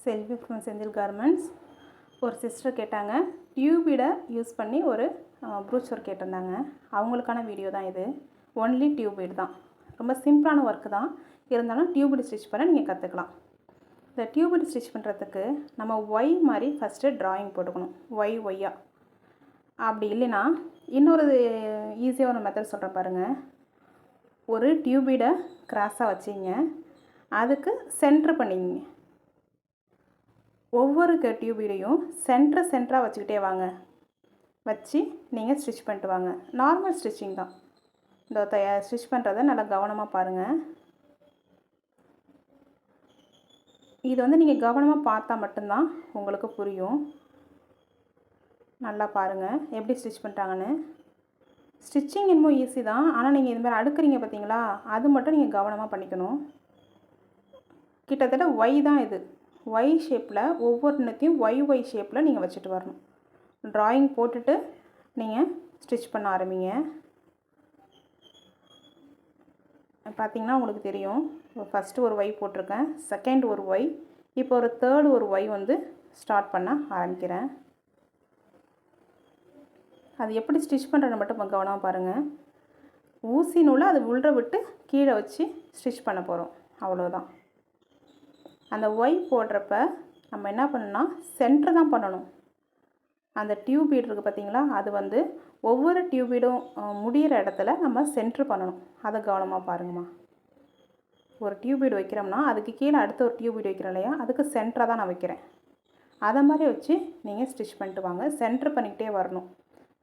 Selvi from Senthil garments. ஒரு sister கேட்டாங்க, டியூபிடை use பண்ணி ஒரு ப்ரூச்சர் கேட்டிருந்தாங்க. அவங்களுக்கான வீடியோ தான் இது. ஒன்லி டியூபிட் தான். ரொம்ப சிம்பிளான ஒர்க்கு தான். இருந்தாலும் டியூபிட் ஸ்டிச் பண்ண நீங்கள் கற்றுக்கலாம். இந்த டியூபிட் ஸ்டிச் பண்ணுறதுக்கு நம்ம ஒய் மாதிரி ஃபஸ்ட்டு ட்ராயிங் போட்டுக்கணும். ஒய்யா. அப்படி இல்லைன்னா இன்னொரு ஈஸியாக ஒரு மெத்தட் சொல்கிறேன் பாருங்கள். ஒரு டியூபிடை கிராஸாக வச்சிங்க, அதுக்கு சென்ட்ரு பண்ணிங்க. ஒவ்வொரு டியூபிடையும் சென்டராக வச்சுக்கிட்டே வாங்க. வச்சு நீங்கள் ஸ்டிச் பண்ணிட்டு வாங்க. நார்மல் ஸ்டிச்சிங் தான். இந்த ஸ்டிச் பண்ணுறதை நல்லா கவனமாக பாருங்கள். இது வந்து நீங்கள் கவனமாக பார்த்தா மட்டும்தான் உங்களுக்கு புரியும். நல்லா பாருங்கள் எப்படி ஸ்டிச் பண்ணுறாங்கன்னு. ஸ்டிச்சிங் என்னமோ ஈஸி தான், ஆனால் நீங்கள் இது மாதிரி அடுக்குறீங்க பார்த்தீங்களா, அது மட்டும் நீங்கள் கவனமாக பண்ணிக்கணும். கிட்டத்தட்ட ஒய் தான் இது. ஒய் ஷேப்பில் ஒவ்வொன்றுத்தையும் ஒய் ஷேப்பில் நீங்கள் வச்சுட்டு வரணும். ட்ராயிங் போட்டுட்டு நீங்கள் ஸ்டிச் பண்ண ஆரம்பிங்க. பார்த்திங்கன்னா உங்களுக்கு தெரியும். ஃபஸ்ட்டு ஒரு ஒய் போட்டிருக்கேன், செகண்ட் ஒரு ஒய், இப்போ ஒரு தேர்டு ஒரு ஒய் வந்து ஸ்டார்ட் பண்ண ஆரம்பிக்கிறேன். அது எப்படி ஸ்டிச் பண்ணுறதுன்னு மட்டும் கவனமாக பாருங்கள். ஊசி நூலை அது உள்ள விட்டு கீழே வச்சு ஸ்டிச் பண்ண போகிறோம், அவ்வளோதான். அந்த ஒய் போடுறப்ப நம்ம என்ன பண்ணணும்னா சென்டர் தான் பண்ணணும். அந்த டியூபீட் இருக்குது பார்த்திங்களா, அது வந்து ஒவ்வொரு டியூபீடும் முடிகிற இடத்துல நம்ம சென்ட்ரு பண்ணணும். அதை கவனமாக பாருங்கம்மா. ஒரு டியூபீடு வைக்கிறோம்னா அதுக்கு கீழே அடுத்த ஒரு டியூபீடு வைக்கிறோம் இல்லையா, அதுக்கு சென்டராக தான் நான் வைக்கிறேன். அதை மாதிரி வச்சு நீங்கள் ஸ்டிச் பண்ணிட்டு வாங்க. சென்ட்ரு பண்ணிக்கிட்டே வரணும்.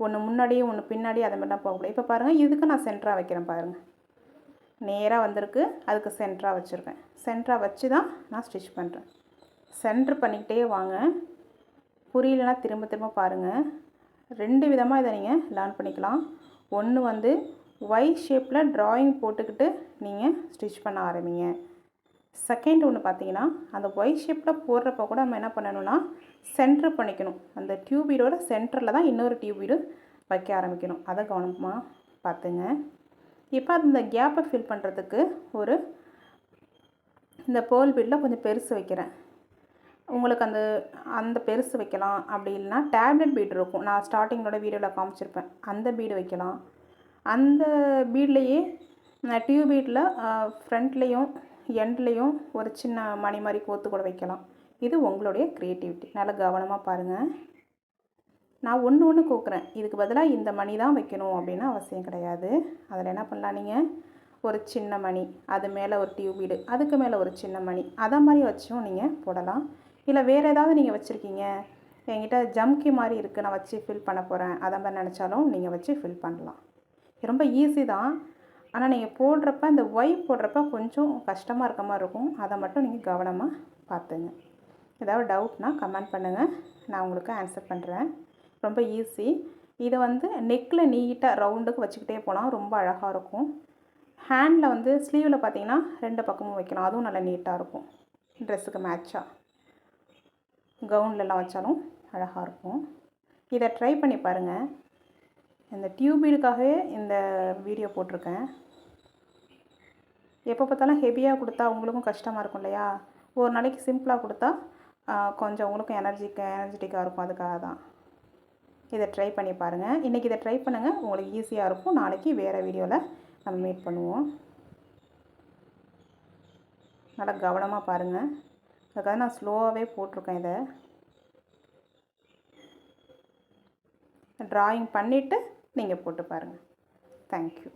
ஒன்று முன்னாடியே ஒன்று பின்னாடி அதை மாதிரிலாம் போகக்கூடாது. இப்போ பாருங்கள், இதுக்கு நான் சென்டராக வைக்கிறேன் பாருங்கள். நேராக வந்திருக்கு, அதுக்கு சென்டராக வச்சுருக்கேன். சென்டராக வச்சு தான் நான் ஸ்டிச் பண்ணுறேன். சென்ட்ரு பண்ணிக்கிட்டே வாங்க. புரியலனா திரும்ப பாருங்கள். ரெண்டு விதமாக இதை நீங்கள் லேர்ன் பண்ணிக்கலாம். ஒன்று வந்து ஒய் ஷேப்பில் ட்ராயிங் போட்டுக்கிட்டு நீங்கள் ஸ்டிச் பண்ண ஆரம்பிங்க. செகண்ட் ஒன்று பார்த்தீங்கன்னா, அந்த ஒய் ஷேப்பில் போடுறப்ப கூட நம்ம என்ன பண்ணணும்னா சென்ட்ரு பண்ணிக்கணும். அந்த டியூபீடோட சென்டரில் தான் இன்னொரு டியூபீடு வைக்க ஆரம்பிக்கணும். அதை கவனமாக பார்த்துங்க. இப்போ அந்த கேப்பை ஃபில் பண்ணுறதுக்கு இந்த பேர்ல் பீடில் கொஞ்சம் பெருசு வைக்கிறேன். உங்களுக்கு அந்த பெருசு வைக்கலாம். அப்படி இல்லைனா டேப்லெட் பீடு இருக்கும், நான் ஸ்டார்டிங்கோட வீடியோவில் காமிச்சிருப்பேன், அந்த பீடு வைக்கலாம். அந்த பீட்லேயே டியூபீடில் ஃப்ரண்ட்லேயும் எண்ட்லேயும் ஒரு சின்ன மணி மாதிரி கோத்து கூட வைக்கலாம். இது உங்களுடைய க்ரியேட்டிவிட்டி. நல்லா கவனமாக பாருங்கள். நான் ஒன்று கோக்குறேன். இதுக்கு பதிலாக இந்த மணி தான் வைக்கணும் அப்படின்னு அவசியம் கிடையாது. அதில் என்ன பண்ணலாம், நீங்கள் ஒரு சின்ன மணி, அது மேலே ஒரு டியூபீடு, அதுக்கு மேலே ஒரு சின்ன மணி, அதை மாதிரி வச்சும் நீங்கள் போடலாம். இல்லை வேறு ஏதாவது நீங்கள் வச்சுருக்கீங்க, என்கிட்ட ஜம்கி மாதிரி இருக்குது, நான் வச்சு ஃபில் பண்ண போகிறேன், அதை மாதிரி நினச்சாலும் நீங்கள் வச்சு ஃபில் பண்ணலாம். ரொம்ப ஈஸி தான். ஆனால் நீங்கள் போடுறப்ப இந்த ஒய் போடுறப்ப கொஞ்சம் கஷ்டமாக இருக்க மாதிரி இருக்கும். அதை மட்டும் நீங்கள் கவனமாக பார்த்துங்க. ஏதாவது டவுட்னா கமெண்ட் பண்ணுங்கள், நான் உங்களுக்கு ஆன்சர் பண்ணுறேன். ரொம்ப ஈஸி. இதை வந்து நெக்கில் நீட்டாக ரவுண்டுக்கு வச்சுக்கிட்டே போகலாம், ரொம்ப அழகாக இருக்கும். ஹேண்டில் வந்து ஸ்லீவில் பார்த்தீங்கன்னா ரெண்டு பக்கமும் வைக்கலாம், அதுவும் நல்லா நீட்டாக இருக்கும். ட்ரெஸ்ஸுக்கு மேட்சாக கவுன்லலாம் வச்சாலும் அழகாக இருக்கும். இதை ட்ரை பண்ணி பாருங்கள். இந்த டியூபீடுக்காகவே இந்த வீடியோ போட்டிருக்கேன். எப்போ பார்த்தாலும் ஹெவியாக கொடுத்தா உங்களுக்கும் கஷ்டமாக இருக்கும் இல்லையா, ஒரு நாளைக்கு சிம்பிளாக கொடுத்தா கொஞ்சம் உங்களுக்கும் எனர்ஜெட்டிக்காக இருக்கும். அதுக்காக தான் இதை ட்ரை பண்ணி பாருங்கள். இன்றைக்கி இதை ட்ரை பண்ணுங்கள், உங்களுக்கு ஈஸியாக இருக்கும். நாளைக்கு வேறு வீடியோவில் நம்ம மீட் பண்ணுவோம். நல்லா கவனமாக பாருங்கள். அதுக்காக நான் ஸ்லோவாகவே போட்டிருக்கேன். இதை ட்ராயிங் பண்ணிவிட்டு நீங்கள் போட்டு பாருங்கள். தேங்க்யூ.